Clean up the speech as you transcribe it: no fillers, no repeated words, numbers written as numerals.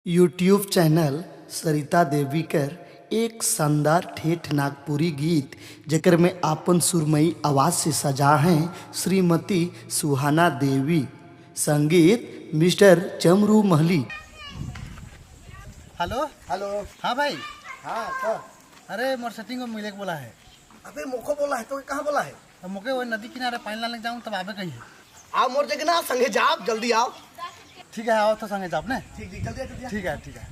YouTube channel सरिता देवीकर एक शानदार ठेठ नागपुरी गीत जेकर में आपन सुरमई आवाज से सजा हैं Shrimati Suhana Devi. Sangeet mister Chamru Mahli. Hello hello. हाँ भाई। हाँ क्या? अरे मोर सेटिंग में मिले के बोला है। अबे मोको बोला है तो कहाँ बोला है? अब मुके वो नदी किनारे पानी लाने जाऊँ तब आबे कही है। आओ मोर जगह ना संगे जाओ, जल्दी आओ। ठीक है आओ तो संगे जाप ने। ठीक ठीक जल्दी आ, जल्दी आ। ठीक है ठीक है।